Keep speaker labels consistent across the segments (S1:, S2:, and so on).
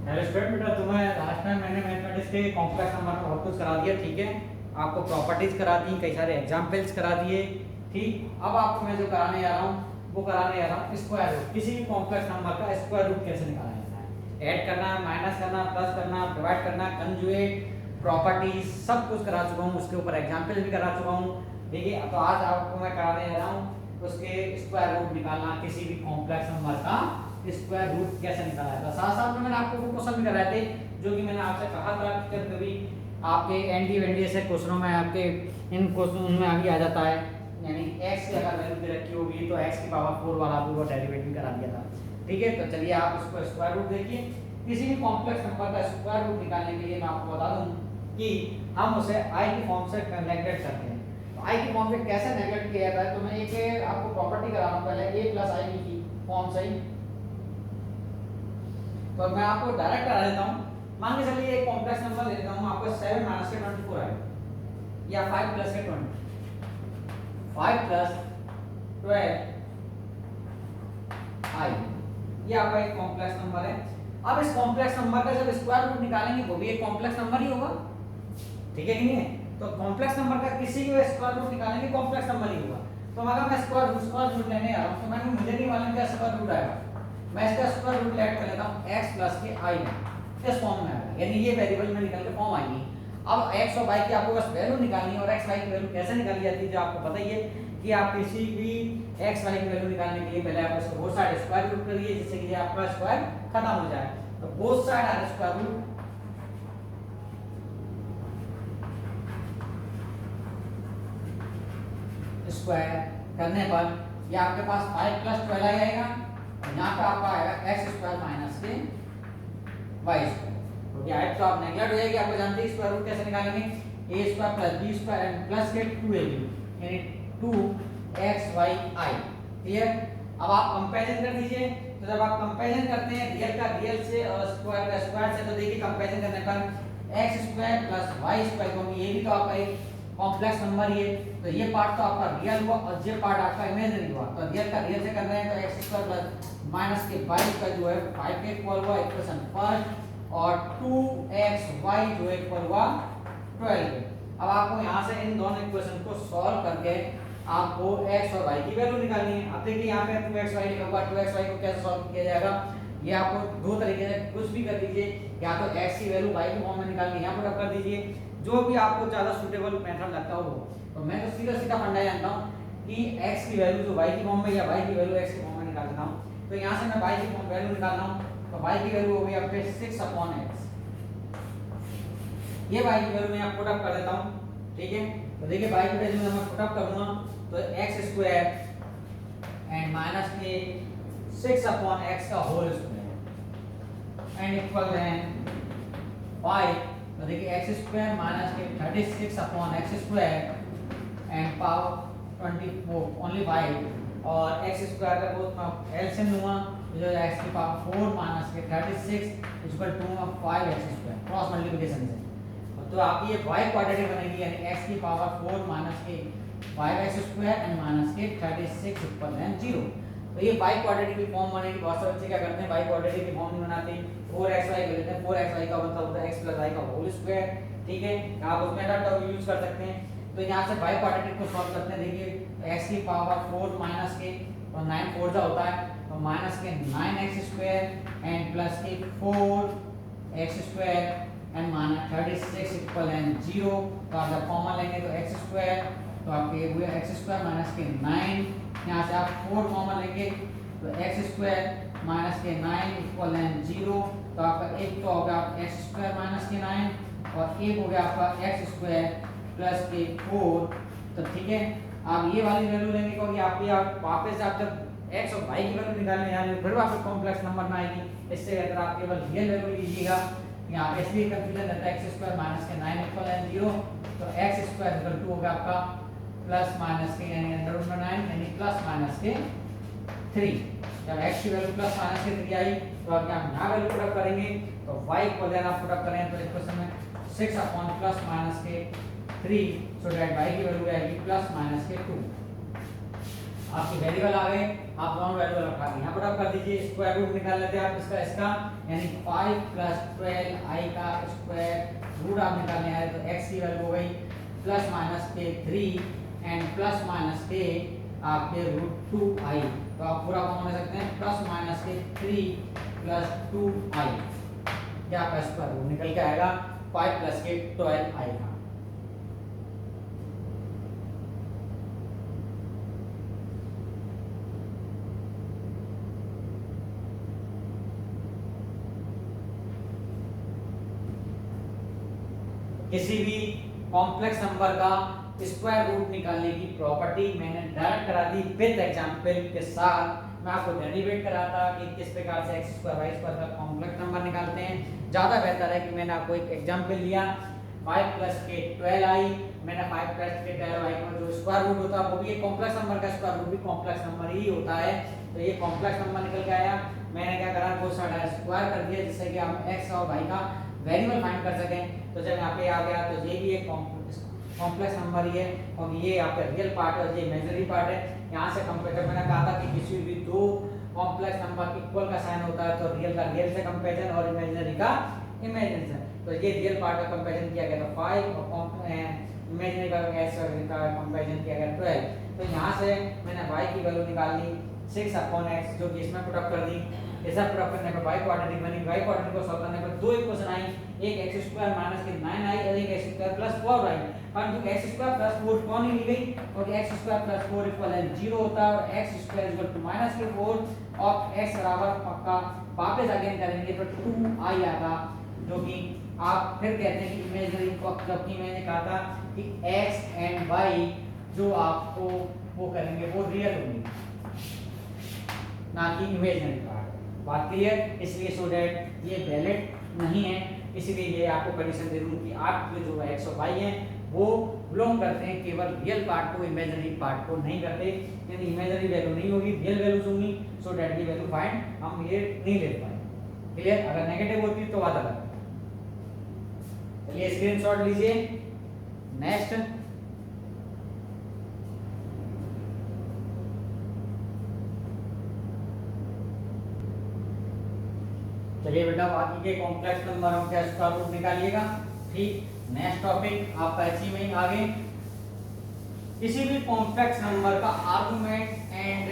S1: Hello student, बेटा तुम्हें last time मैंने मैथमेटिक्स के कॉम्प्लेक्स नंबर का बहुत कुछ करा दिया। ठीक है, आपको प्रॉपर्टीज करा दी, कई सारे एग्जांपल्स करा दिए। ठीक, अब आपको मैं जो कराने जा रहा हूँ वो कराने जा रहा हूँ स्क्वायर रूट। किसी भी कॉम्प्लेक्स नंबर का स्क्वायर रूट कैसे निकाला जाता है, ऐड करना, माइनस करना, प्लस करना, डिवाइड करना, कंजुगेट, प्रॉपर्टीज सब कुछ करा चुका हूँ। उसके ऊपर एग्जाम्पल भी करा चुका हूँ। ठीक है, तो आज आपको मैं कराने जा रहा हूँ उसके स्क्वायर रूट निकालना, किसी भी कॉम्प्लेक्स नंबर का स्क्वायर रूट कैसे निकाला जाता है। साथ साथ में मैंने आपको वो क्वेश्चन भी कराए थे जो कि मैंने आपसे कहा था कि कभी आपके एनडीए से क्वेश्चनों में आपके इन क्वेश्चन में आगे आ जाता है, यानी x की अगर वैल्यू दे रखी होगी तो x की पावर 4 वाला भी वो डेरिवेटिव करा दिया था। ठीक है, तो चलिए आप इसको स्क्वायर रूट देखिए। किसी भी कॉम्प्लेक्स नंबर का स्क्वायर रूट निकालने के लिए मैं आपको बता दूं कि हम उसे i की फॉर्म से नेगलेक्ट करते हैं। तो i की फॉर्म से कैसे नेगलेक्ट किया जाता है, तो मैं एक आपको प्रॉपर्टी करा रहा हूं पहले a + i की फॉर्म से ही। तो मैं आपको डायरेक्ट करा देता हूँ। मान के चलिए एक कॉम्प्लेक्स नंबर ले लेता हूँ आपको 7 - के 24 आए या 5 + के 20, 5 + 12 i, ये आपका एक कॉम्प्लेक्स नंबर है। अब इस कॉम्प्लेक्स नंबर का जब स्क्वायर रूट निकालेंगे वो भी एक कॉम्प्लेक्स नंबर ही होगा। ठीक है कि नहीं है? तो कॉम्प्लेक्स नंबर का किसी भी स्क्वायर रूट निकालेंगे कॉम्प्लेक्स नंबर ही होगा। तो अगर मैं स्क्वायर रूट लेने आ रहा हूँ तो मैं मुझे नहीं मालूम क्या स्क्वायर रूट आएगा, मैं इसका स्क्वायर रूट लेट कर लेता हूं x + के i में। इस फॉर्म में आएगा, यानी ये वेरिएबल में निकल के फॉर्म आएगी। अब x और y की आपको बस वैल्यू निकालनी है। और x y की वैल्यू कैसे निकाली जाती है जो आपको पता ही है कि आप किसी भी x y की वैल्यू निकालने के लिए पहले आप इसको बोथ साइड स्क्वायर रूट करिए जिससे कि आपका स्क्वायर खत्म हो जाए। तो both side are square root square करने पर ये आपके पास 5 + 12 आएगा और यहाँ पे आपका आएगा x² - के y²। क्योंकि हाइट तो आप नेगलेक्ट हो जाएगी, आपको जानते हैं स्क्वायर रूट कैसे निकालेंगे, a² + b² एंड प्लस के 2ab यानी 2xyi। क्लियर? अब आप कंपैरिजन कर दीजिए। तो जब आप कंपैरिजन करते हैं रियल का रियल से और स्क्वायर का स्क्वायर से, तो देखिए कंपैरिजन करने पर x² + y², क्योंकि ये भी तो आपका एक कॉम्प्लेक्स नंबर ही है, तो ये पार्ट तो आपका रियल हुआ और ये पार्ट आपका इमेजिनरी हुआ। तो रियल का रियल से कर रहे हैं तो x² - के y² जो है 5 के इक्वल हुआ इक्वेशन फर्स्ट, और 2xy जो है इक्वल हुआ 12 के। अब आपको यहाँ से इन दोनों इक्वेशन को सॉल्व करके आपको x और y की वैल्यू निकालनी है। अब देखिए यहाँ पे 2xy लिखा हुआ, 2xy को कैसे सॉल्व किया जाएगा, ये आपको दो तरीके से कुछ भी कर दीजिए, या तो x की वैल्यू y की फॉर्म में निकाल के यहाँ पर कर दीजिए, जो भी आपको ज्यादा सूटेबल मेथड लगता हो वो। तो मैं तो सीधा सीधा फंडा जानता हूँ कि x की वैल्यू जो y की फॉर्म में या y की वैल्यू x की फॉर्म में निकाल देता हूँ। तो यहाँ से मैं y की फॉर्म वैल्यू निकाल रहा हूँ, तो y की वैल्यू हो गई आपके 6/x। ये y की वैल्यू मैं यहाँ पुट अप कर देता हूँ। ठीक है, तो देखिए y की वैल्यू मैं पुट अप करूँगा तो x² एंड माइनस के 6/x का होल स्क्वायर एंड इक्वल है 5। तो देखिए x² - के 36/x² एंड पावर 24 ओनली 5, और x² का बहुत एलसीएम लूंगा तो जो x की पावर 4 - के 36 = 5x² क्रॉस मल्टीप्लिकेशन से। तो आप ये y क्वाड्रेटिक बनेगी, यानी x की पावर 4 - के 5x² एंड माइनस के 36 = 0। तो ये y क्वाड्रेटिक की फॉर्म बनेगी। बहुत सारे बच्चे क्या करते हैं, y क्वाड्रेटिक की फॉर्म नहीं बनाते, 4xy कर लेते हैं। 4xy का मतलब होता है x + y का होल स्क्वायर। ठीक है, आप उस मेथड का यूज कर सकते हैं। तो यहाँ से y क्वाड्रेटिक को सॉल्व करते हैं। देखिए x की पावर 4 - के तो 9 4 जा होता है, तो माइनस के 9x² एंड प्लस के 4x² एंड माइनस 36 = 0। तो आप जब कॉमन लेंगे तो x² तो आपके हुए x² - के 9, यहाँ से आप 4 कॉमन लेंगे तो x² - के 9 = 0। तो आपका एक तो होगा x² - के 9 और एक हो गया आपका x² + के 4। तो ठीक है, आप ये वाली वैल्यू लेंगे क्योंकि आप वापस आप जब x और y की वैल्यू निकालने जाएंगे फिर वापस कॉम्प्लेक्स नंबर में आएगी। इससे अगर आप केवल रियल वैल्यू लीजिएगा, यहाँ पे इसलिए कंफ्यूजन रहता है x² - के 9 = 0। तो x² = 2 होगा आपका प्लस माइनस के यानी √9 यानी प्लस माइनस के 3। जब x की वैल्यू प्लस माइनस के 3 आई तो अब यहाँ वैल्यू पुट अप करेंगे तो y को देना पुट अप करें तो इक्वेशन में 6/+ के 3, सो दैट y की वैल्यू आएगी प्लस माइनस के 2। आपकी वेरिएबल आ गए, आप नॉन वेरिएबल रखा के यहाँ पर आप कर दीजिए, स्क्वायर रूट निकाल लेते हैं आप इसका यानी 5 + 12i का स्क्वायर रूट आप निकालने आए तो x की वैल्यू हो गई प्लस माइनस के 3 एंड प्लस माइनस के आपके √2i, तो आप पूरा कॉमन ले सकते हैं प्लस माइनस के 3 + 2i, क्या आपका स्क्वायर रूट निकल के आएगा 5 + के 12i का। किसी भी कॉम्प्लेक्स नंबर का स्क्वायर रूट निकालने की प्रॉपर्टी मैंने डायरेक्ट करा दी विद एग्जांपल के साथ। मैं आपको डेरिवेट करा था कि किस प्रकार से x² y² का कॉम्प्लेक्स नंबर निकालते हैं। ज़्यादा बेहतर है कि मैंने आपको एक एग्जांपल लिया 5 + के 12i, मैंने 5 + के 12i का जो स्क्वायर रूट होता है वो भी एक कॉम्प्लेक्स नंबर का स्क्वायर रूट भी कॉम्प्लेक्स नंबर ही होता है, तो ये कॉम्प्लेक्स नंबर निकल के आया। मैंने क्या करा दो साइड स्क्वायर कर दिया जिससे कि हम x और y का वेरिएबल फाइंड कर सकें। तो जब यहाँ पे आ गया तो ये भी एक कॉम्प्लेक्स नंबर ही है और ये आपका रियल पार्ट है और ये इमेजिनरी पार्ट है। यहाँ से कंपेरिजन मैंने कहा था कि किसी भी दो कॉम्प्लेक्स नंबर इक्वल का साइन होता है तो रियल का रियल से कंपेरिजन और इमेजिनरी का इमेजिनरी से। तो ये रियल पार्ट का कंपेरिजन किया गया था 5 और इमेजिनरी का कंपेरिजन किया गया 12। तो यहाँ से मैंने y की वैल्यू निकाल ली 6/x जो कि इसमें पुट अप कर दी। ऐसा पुट अप करने पर y क्वाड्रेटिक बनी, y क्वाड्रेटिक को सॉल्व करने पर दो इक्वेशन आई, एक x² - के 9i और एक x² + 4i। परंतु x² + 4 कौन ही ली गई और x² + 4 = 0 होता है और x² = -4 और x बराबर पक्का वापस अगेन करेंगे तो 2i आएगा, जो कि आप फिर कहते हैं कि इमेजिनरी को, जबकि मैंने कहा था कि x एंड y जो आपको वो करेंगे वो रियल होंगे ना कि इमेजिनरी पार्ट। बात क्लियर? इसलिए सो दैट ये वैलिड नहीं है, इसलिए ये आपको कंडीशन दे दूं कि आपके जो x और y हैं वो बिलोंग करते हैं केवल रियल पार्ट को, इमेजिनरी पार्ट को नहीं करते। यानी इमेजिनरी वैल्यू नहीं होगी, रियल वैल्यूज होंगी, सो दैट ये वैल्यू फाइंड हम ये नहीं ले पाएंगे। क्लियर? अगर नेगेटिव होती तो बात अलग। चलिए स्क्रीनशॉट लीजिए। नेक्स्ट चलिए बेटा बाकी के कॉम्प्लेक्स नंबरों का स्क्वायर रूट निकालिएगा। ठीक, नेक्स्ट टॉपिक आपका इसी में ही आगे। किसी भी कॉम्प्लेक्स नंबर का आर्गुमेंट एंड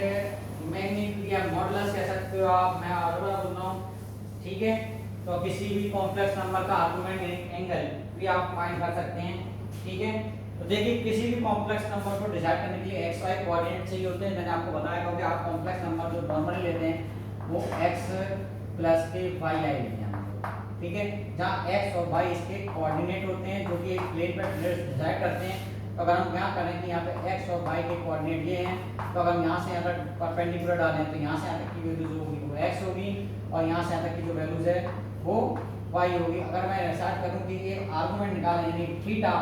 S1: मैग्नीट्यूड या मॉडुलस कह सकते हो आप, मैं और बोल रहा हूँ। ठीक है, तो किसी भी कॉम्प्लेक्स नंबर का आर्गुमेंट एंगल भी आप फाइंड कर सकते हैं। ठीक है, तो देखिए किसी भी कॉम्प्लेक्स नंबर को डिसाइड करने के लिए एक्स वाई कोऑर्डिनेट चाहिए होते हैं। मैंने आपको बताया क्योंकि आप कॉम्प्लेक्स नंबर जो नॉर्मली लेते हैं वो x प्लस के वाई आई लेते हैं। ठीक है, जहाँ x और y इसके कोऑर्डिनेट होते हैं जो कि एक प्लेन पर डिसाइड करते हैं। तो अगर हम यहाँ करें कि यहाँ पे x और y के कोऑर्डिनेट ये हैं, तो अगर हम यहाँ से यहाँ तक परपेंडिकुलर डालें तो यहाँ से यहाँ तक की वैल्यू जो होगी वो x होगी और यहाँ से यहाँ तक की जो वैल्यूज है वो y होगी। अगर मैं रिसर्च करूँ कि एक आर्गुमेंट निकालें यानी थीटा,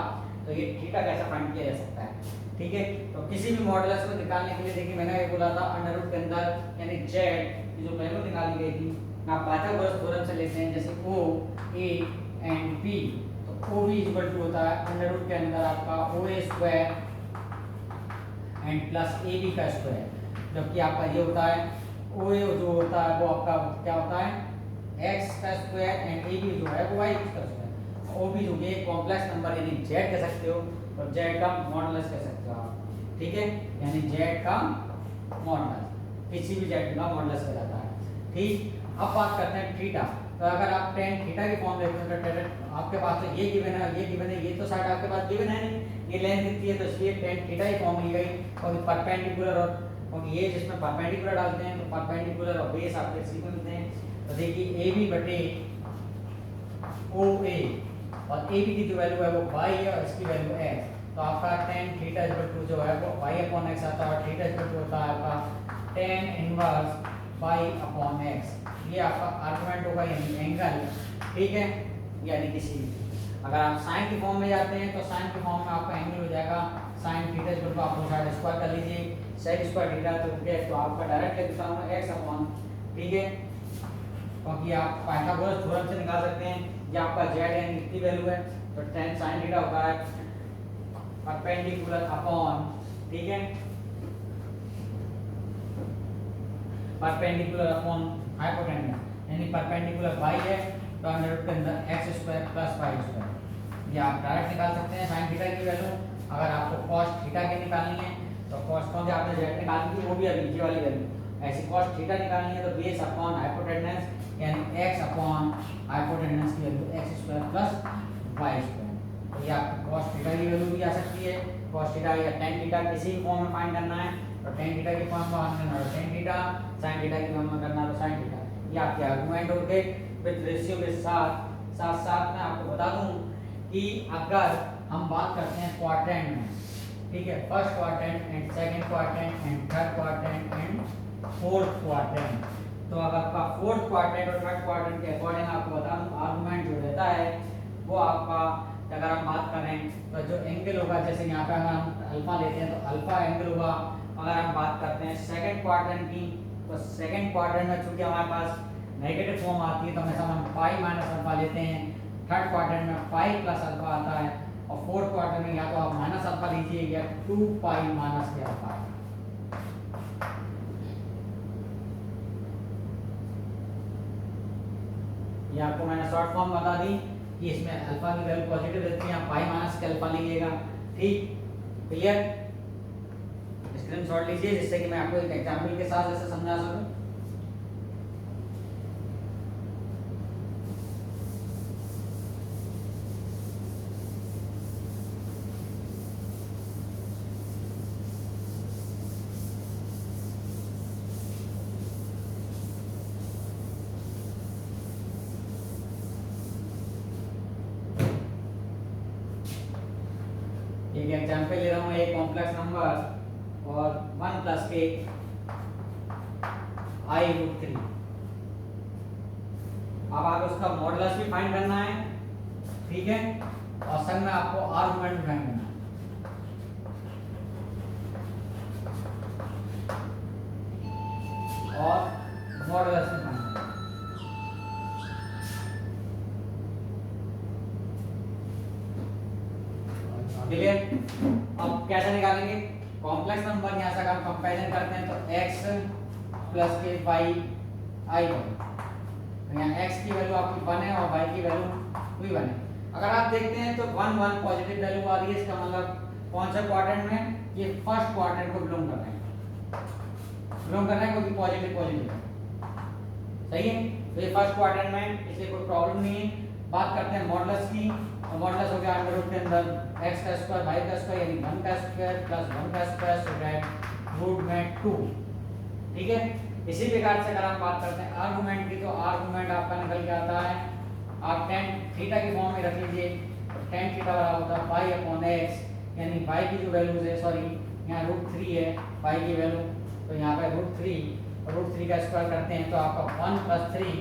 S1: तो ये थीटा कैसे फाइंड किया जा सकता है। ठीक है, तो किसी भी मॉडुलस को निकालने के लिए देखिए मैंने ये बोला था अंडर रूट के अंदर यानी z की जो वैल्यू निकाली गई थी, आप पाइथागोरस थ्योरम से लेते हैं जैसे o a एंड b, तो o b इक्वल टू होता है अंडर रूट के अंदर आपका oa square and plus ab का स्क्वायर, जबकि आपका ये होता है oa जो होता है वो आपका क्या होता है x का स्क्वायर एंड ab जो है वो y का स्क्वायर। ob जो ये कॉम्प्लेक्स नंबर यानी z कह सकते हो और z का मॉडुलस कह सकते हो आप। ठीक है, यानी z का मॉडुलस किसी भी z का मॉडुलस कहलाता है। ठीक, अब बात करते हैं थीटा। तो अगर आप tan थीटा की फॉर्म देखते हो तो आपके पास तो ये गिवन है, ये गिवन है, ये तो साइड आपके पास गिवन है नहीं, ये लेंथ दिखती है तो इसलिए tan थीटा की फॉर्म ली गई और परपेंडिकुलर और ये जिसमें परपेंडिकुलर डालते हैं तो परपेंडिकुलर और बेस आपके सीक्वेंस मिलते हैं। तो देखिए AB बटे OA और AB की जो वैल्यू है वो y है और इसकी वैल्यू x, तो आपका tan थीटा इक्वल टू जो है वो y/x आता है और थीटा इक्वल टू होता है आपका tan इनवर्स y/x। ये आपका आर्गुमेंट होगा यानी एंगल। ठीक है, यानी किसी अगर आप साइन की फॉर्म में जाते हैं तो साइन की फॉर्म में आपका एंगल हो जाएगा sin थीटा इक्वल टू आप दो साइड स्क्वायर कर लीजिए sec स्क्वायर थीटा तो आपका डायरेक्ट लिख सकता हूं x/। ठीक है, क्योंकि आप पाइथागोरस थ्योरम से निकाल सकते हैं ये आपका z यानी कितनी वैल्यू है तो tan sin थीटा होता है परपेंडिकुलर अपॉन, ठीक है, परपेंडिकुलर अपॉन हाइपोटेन्यूज, यानी परपेंडिकुलर y है तो अंडर रूट के अंदर x square plus y square. ये आप डायरेक्ट निकाल सकते हैं sin थीटा की वैल्यू। अगर आपको cos थीटा की निकालनी है तो cos कौन से आपने z निकाली थी वो भी अभी ये वाली वैल्यू, ऐसी cos थीटा निकालनी है तो बेस अपॉन हाइपोटेन्यूज यानी x अपॉन हाइपोटेन्यूज की value x square plus y square. तो ये आपकी cos थीटा की वैल्यू भी आ सकती है, cos थीटा या tan थीटा किसी भी फॉर्म में फाइंड करना है तो tan थीटा की फॉर्म में फाइंड करना है tan थीटा, sin थीटा की फॉर्म में करना है तो sin थीटा। ये आपके आर्गुमेंट हो गए विद रेशियो के साथ। साथ साथ मैं आपको बता दूं कि अगर हम बात करते हैं क्वाड्रेंट में, ठीक है, first quadrant and second quadrant and third quadrant and fourth quadrant, तो अगर आपका फोर्थ क्वाड्रेंट और थर्ड क्वाड्रेंट के अकॉर्डिंग आपको बता दूं आर्गुमेंट जो रहता है वो आपका, अगर हम बात करें तो जो एंगल होगा, जैसे यहाँ पे अगर हम अल्फा लेते हैं तो अल्फा एंगल होगा। अगर हम बात करते हैं सेकंड क्वाड्रेंट की तो सेकंड क्वाड्रेंट में चूंकि हमारे पास नेगेटिव फॉर्म आती है तो हमेशा हम पाई माइनस अल्फा लेते हैं, थर्ड क्वाड्रेंट में पाई प्लस अल्फा आता है और फोर्थ क्वाड्रेंट में या तो आप माइनस अल्फा लीजिए या 2 पाई माइनस के अल्फा। ये आपको मैंने शॉर्ट फॉर्म बता दी कि इसमें अल्फा की वैल्यू पॉजिटिव रहती है, आप पाई माइनस के अल्फा लीजिएगा। ठीक, क्लियर? स्क्रीनशॉट लीजिए जिससे कि मैं आपको एक एग्जांपल के साथ ऐसे समझा सकूं। एक एग्जांपल ले रहा हूं, एक कॉम्प्लेक्स नंबर और 1 प्लस के i रूट 3। अब आप उसका मॉडुलस भी फाइंड करना है, ठीक है, और संग में आपको आर्गुमेंट भी फाइंड करना है। और मॉडुलस भी फाइंड करना है। क्लियर? अब कैसे निकालेंगे कॉम्प्लेक्स नंबर? यहां से अगर हम कंपैरिजन करते हैं तो x प्लस के y i तो यहाँ x की वैल्यू आपकी 1 है और y की वैल्यू भी 1 है। अगर आप देखते हैं तो 1 1 पॉजिटिव वैल्यू आ रही है, इसका मतलब कौन सा क्वाड्रेंट में? ये फर्स्ट क्वाड्रेंट को बिलोंग कर रहे हैं, क्योंकि पॉजिटिव पॉजिटिव है, सही है। तो ये फर्स्ट क्वाड्रेंट में, इसलिए कोई प्रॉब्लम नहीं है। बात करते हैं मॉडुलस की, तो मॉडुलस हो गया अंडर रूट के अंदर x का स्क्वायर y का स्क्वायर यानी 1 का स्क्वायर प्लस 1 का स्क्वायर सो दैट रूट में 2। ठीक है, इसी प्रकार से अगर हम बात करते हैं आर्गुमेंट की, तो आर्गुमेंट आपका निकल के आता है, आप tan थीटा की फॉर्म में रख लीजिए तो tan थीटा बराबर होता है y अपॉन x, यानी y की जो वैल्यूज है, सॉरी यहाँ रूट 3 है y की वैल्यू, तो यहाँ पे रूट 3 का स्क्वायर करते हैं तो आपका 1 प्लस 3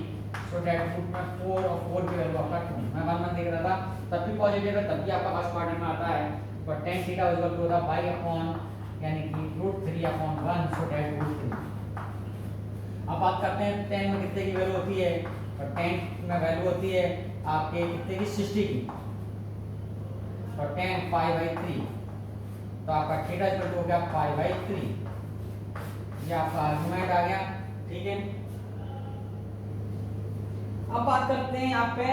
S1: सो दैट रूट में 4 और 4 की वैल्यू आपका 2। मैं 1 देख रहा था, तब भी पॉजिटिव है, तब भी आपका फर्स्ट क्वाड्रेंट में आता है। तो tan theta is equal to होता है y अपॉन यानी कि root 3 upon 1 so that root 3। अब बात करते हैं tan में कितने की वैल्यू होती है, तो tan में वैल्यू होती है आपके कितने की 60 की, तो tan पाई बाई 3, तो आपका थीटा इक्वल टू हो गया पाई बाई 3। ये आपका आर्गुमेंट आ गया, ठीक है। अब बात करते हैं यहाँ पे,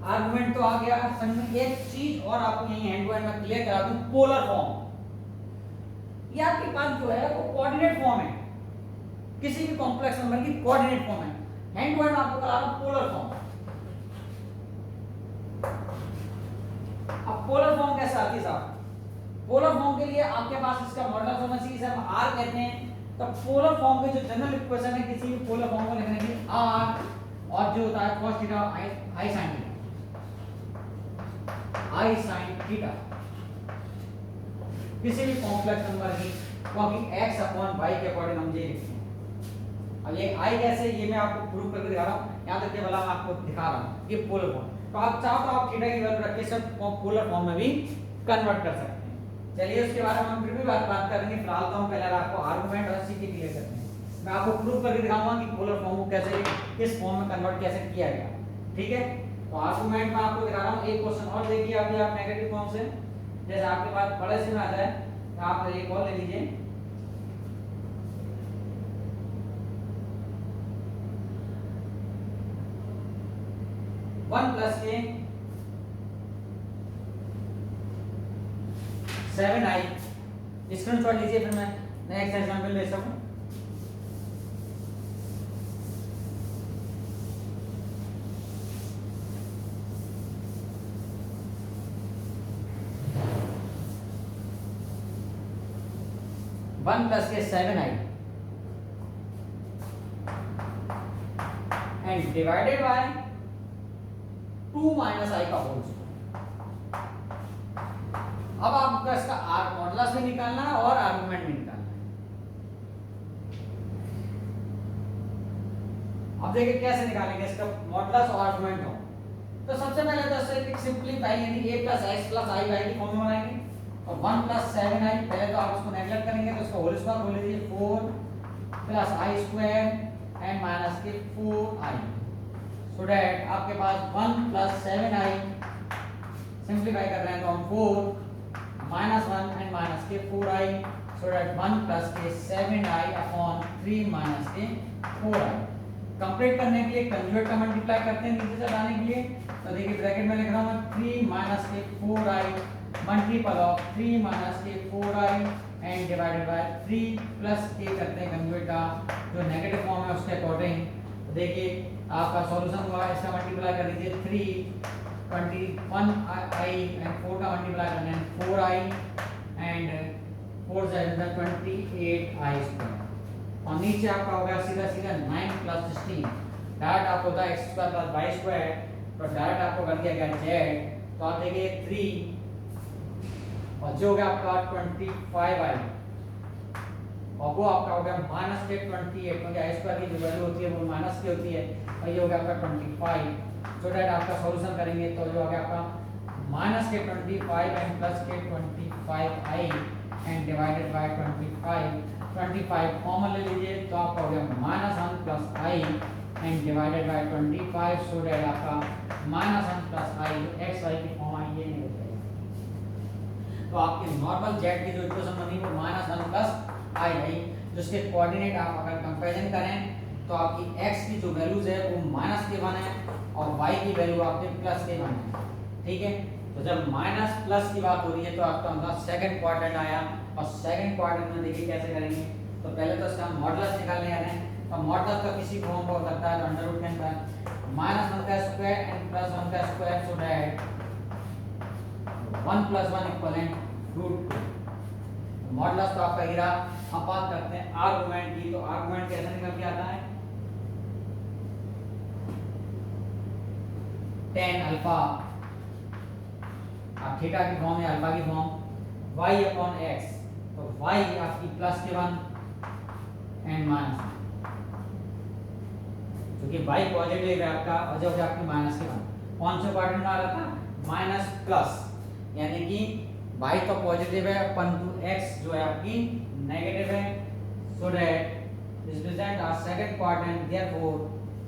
S1: आर्गुमेंट तो आ गया, संग में एक चीज और आपको यही हैंड टू हैंड में क्लियर करा दूं, पोलर फॉर्म। ये आपके पास जो है वो कोऑर्डिनेट फॉर्म है, किसी भी कॉम्प्लेक्स नंबर की कोऑर्डिनेट फॉर्म है। हैंड टू हैंड आपको करा रहा हूं पोलर फॉर्म। अब पोलर फॉर्म कैसे आती है साहब? पोलर फॉर्म के लिए आपके पास इसका मॉडुलस होना चाहिए, इसे हम r कहते हैं। तो पोलर फॉर्म के जो जनरल इक्वेशन है किसी भी पोलर फॉर्म को लिखने के लिए r और जो होता है cos theta i sin theta किसी भी कॉम्प्लेक्स नंबर की, क्योंकि x अपॉन y के अकॉर्डिंग हम ये लिखते हैं। अब ये i कैसे, ये मैं आपको प्रूव करके दिखा रहा हूं, यहां तक के वाला मैं आपको दिखा रहा हूं, ये पोलर फॉर्म। तो आप चाहो तो आप थीटा की वैल्यू रख के सब पोलर फॉर्म में भी कन्वर्ट कर सकते हैं। चलिए उसके बारे में हम फिर भी बात करेंगे, फिलहाल तो हम पहले आपको आर्गुमेंट और सीधी क्लियर करते हैं। मैं आपको प्रूव करके दिखाऊंगा कि पोलर फॉर्म को कैसे किस फॉर्म में कन्वर्ट कैसे किया गया, ठीक है। तो आर्गुमेंट में आपको दिखा रहा हूं। एक क्वेश्चन और देखिए अभी आप नेगेटिव फॉर्म से, जैसे आपके पास बड़े से में आ जाए तो आप एक और ले लीजिए। 1 प्लस के 7i स्क्रीनशॉट लीजिए, फिर मैं नेक्स्ट एग्जांपल ले सकूं। वन प्लस के 7i and divided by 2 minus i का होल स्क्वायर। अब आपका इसका आर मॉडुलस भी निकालना है और आर्गुमेंट भी निकालना है। अब देखिए कैसे निकालेंगे इसका मॉडुलस और आर्गुमेंट हो। तो सबसे पहले तो इससे सिंपलीफाई यानी a plus x plus i y की फॉर्म में बनाएंगे और 1 प्लस 7i पहले तो आप उसको नेगलेक्ट करेंगे तो उसका होल स्क्वायर बोल लीजिए 4 plus i square and minus के 4i सो दैट आपके पास 1 प्लस 7i सिंपलीफाई कर रहे हैं तो हम 4 माइनस 1 एंड माइनस के 4i सो दैट 1 प्लस के 7i अपॉन 3 माइनस के 4i। कंप्लीट करने के लिए कंजुगेट का मल्टीप्लाई करते हैं नीचे से लाने के लिए। तो देखिए ब्रैकेट में लिख रहा हूं मैं 3 माइनस के 4i मल्टीपल ऑफ 3 माइनस के 4i and divided bye 3 plus के करते हैं कंजुगेट का जो नेगेटिव फॉर्म है उसके अकॉर्डिंग। तो देखिए आपका सॉल्यूशन हुआ, इसका मल्टीप्लाई कर लीजिए 3 21i एंड 4 का मल्टीप्लाई करना है 4i एंड 4 से 28i स्क्वायर और नीचे आपका होगा सीधा सीधा 9 प्लस 16 डायरेक्ट आपको होता है x square plus y square तो डायरेक्ट आपको कर दिया गया z। तो आप देखिए 3 और जो हो गया आपका 25i और वो आपका हो गया माइनस के 28 क्योंकि i स्क्वायर की जो वैल्यू होती है वो माइनस की होती है और ये हो गया आपका 25। सो दैट आपका सॉल्यूशन करेंगे तो जो हो गया आपका माइनस के 25 एंड प्लस के 25i and divided bye 25 common ले लीजिए तो आपका हो गया minus 1 plus I and divided bye 25 so that आपका माइनस 1 प्लस आई एक्स वाई की फॉर्म आई ये नहीं हो जाएगा। तो आपकी नॉर्मल जेड की जो इक्वेशन बनी वो माइनस 1 प्लस आई आई जिसके कोऑर्डिनेट आप अगर कंपैरिजन करें तो आपकी x की जो वैल्यूज है वो माइनस के 1 है और y की वैल्यू आपके प्लस के 1 है। ठीक है, तो जब माइनस प्लस की बात हो रही है तो आपका मतलब सेकंड क्वाड्रेंट आया और सेकंड क्वाड्रेंट में देखिए कैसे करेंगे। तो पहले तो इसका मॉडुलस निकालने आ रहे हैं और मॉडुलस का किसी फॉर्म का हो सकता है अंडर रूट के अंदर माइनस 1 का स्क्वायर एंड प्लस 1 का square so that 1 plus 1 equivalent root 2। Modulus तो आपका गिरा। अब बात करते हैं आर्गुमेंट की। तो आर्गुमेंट कैसे निकल के आता है tan अल्फा आप थीटा की फॉर्म है अल्फा की फॉर्म y अपॉन x तो y आपकी प्लस के 1 एंड माइनस क्योंकि y पॉजिटिव है आपका और जो है आपकी माइनस के 1 कौन से क्वाड्रेंट में आ रहा था माइनस प्लस यानी कि y तो पॉजिटिव है परंतु x जो है आपकी नेगेटिव है so that this represent our second quadrant therefore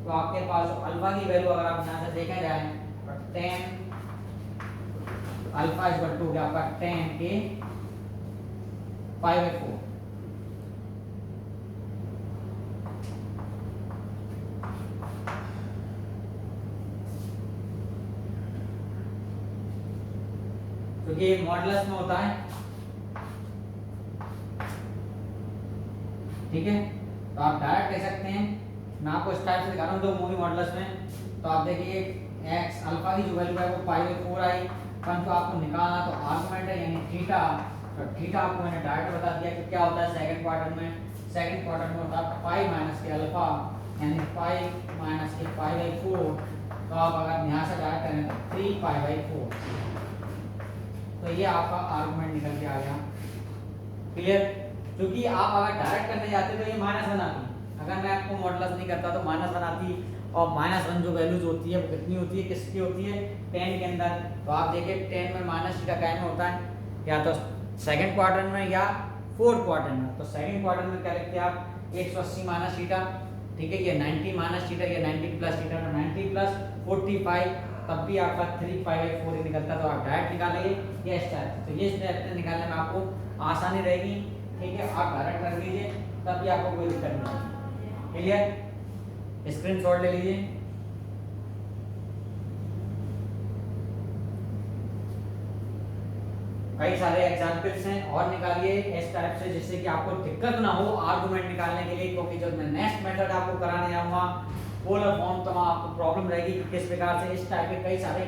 S1: तो आपके पास अल्फा की वैल्यू अगर आप यहां से देखा जाए तो tan अल्फा इक्वल टू क्या आपका tan के 5/4 क्योंकि ये मॉडुलस में होता है। ठीक है, तो आप डायरेक्ट कह सकते हैं मैं आपको इस टाइप से दिखा रहा हूँ जो मूवी मॉडुलस में। तो आप देखिए x अल्फा की जो वैल्यू है वो 5/4 आई परंतु आपको निकालना तो आर्गुमेंट है यानी थीटा। तो थीटा आपको मैंने डायरेक्ट बता दिया कि क्या होता है सेकंड क्वाड्रेंट में। सेकंड क्वाड्रेंट में होता है 5 माइनस के अल्फा यानी 5 माइनस के 5/4 तो आप अगर यहाँ से डायरेक्ट करें तो 3 π/4 तो ये आपका आर्गुमेंट निकल के आ गया। क्लियर, क्योंकि आप अगर डायरेक्ट करने जाते तो ये माइनस बनाती, अगर मैं आपको मॉडुलस नहीं करता तो माइनस बनाती और माइनस 1 जो वैल्यूज होती है वो कितनी होती है किसकी होती है tan के अंदर। तो आप देखिए tan में माइनस थीटा क्या में होता है या तो सेकंड क्वाड्रेंट में या फोर्थ क्वाड्रेंट में। तो सेकंड क्वाड्रेंट में क्या लिखते हैं आप 180 माइनस थीटा। ठीक है, ये 90 माइनस थीटा या 90 प्लस थीटा तो 90 प्लस 45 तब भी आपका 3 π/4 ही निकलता। तो आप डायरेक्ट निकालेंगे ये स्टेप। तो ये स्टेप निकालने में आपको आसानी रहेगी। ठीक है, आप डायरेक्ट कर लीजिए तब भी आपको कोई दिक्कत नहीं होगी। क्लियर, स्क्रीनशॉट ले लीजिए। कई सारे एग्जांपल्स हैं और निकालिए इस टाइप से, जिससे कि आपको दिक्कत ना हो आर्गुमेंट निकालने के लिए, क्योंकि जब मैं नेक्स्ट मेथड आपको कराने जाऊंगा पोलर फॉर्म, तो आपको प्रॉब्लम रहेगी कि किस प्रकार से इस टाइप के कई सारे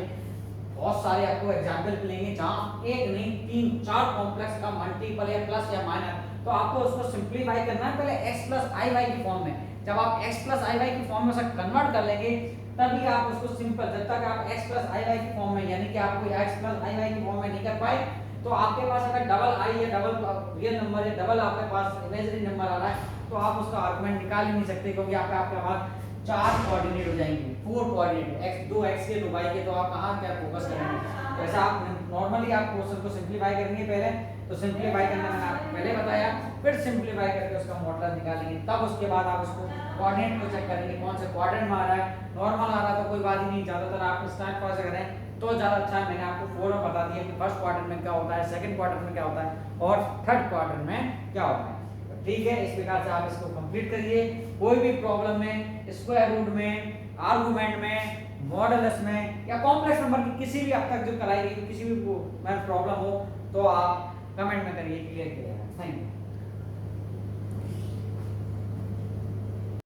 S1: बहुत सारे आपको एग्जांपल मिलेंगे जहां एक नहीं 3-4 कॉम्प्लेक्स का मल्टीपल या प्लस या माइनस, तो आपको उसको सिंपलीफाई करना है पहले x प्लस आई वाई की फॉर्म में। जब आप x प्लस आई वाई की फॉर्म में से कन्वर्ट कर लेंगे तभी आप उसको सिंपल, जब तक आप x प्लस आई वाई की फॉर्म में यानी कि आपको x प्लस आई वाई की फॉर्म में नहीं कर पाए, तो आपके पास अगर डबल आई या डबल रियल नंबर या डबल आपके पास इमेजिनरी नंबर आ रहा है, तो आप उसका आर्गुमेंट निकाल ही नहीं सकते, क्योंकि आपके पास 4 कोऑर्डिनेट हो जाएंगे, 4 कोऑर्डिनेट x 2x के 2y के, तो आप कहां क्या फोकस करेंगे। जैसा आप नॉर्मली आप क्वेश्चन को सिंपलीफाई करेंगे पहले, तो सिंपलीफाई करना मैंने आपको पहले बताया, फिर सिंपलीफाई करके उसका मॉडुलस निकालेंगे, तब उसके बाद आप इसको कोऑर्डिनेट को चेक करेंगे कौन से क्वाड्रेंट में आ रहा है। नॉर्मल आ रहा है तो कोई बात ही नहीं, ज्यादातर आप स्टार्ट कहाँ से करें तो ज्यादा अच्छा है। मैंने आपको 4 में बता दिया कि फर्स्ट क्वाड्रेंट में क्या होता है, सेकंड क्वाड्रेंट में क्या होता है और थर्ड क्वाड्रेंट में क्या होता है। ठीक है, इस प्रकार से आप इसको कंप्लीट करिए। कोई भी प्रॉब्लम में, स्क्वायर रूट में, आर्गुमेंट में, मॉडुलस में या कॉम्प्लेक्स नंबर की किसी भी अब तक जो कराई गई किसी भी प्रॉब्लम हो तो आप कमेंट में करिए, क्लियर किया। Thank you.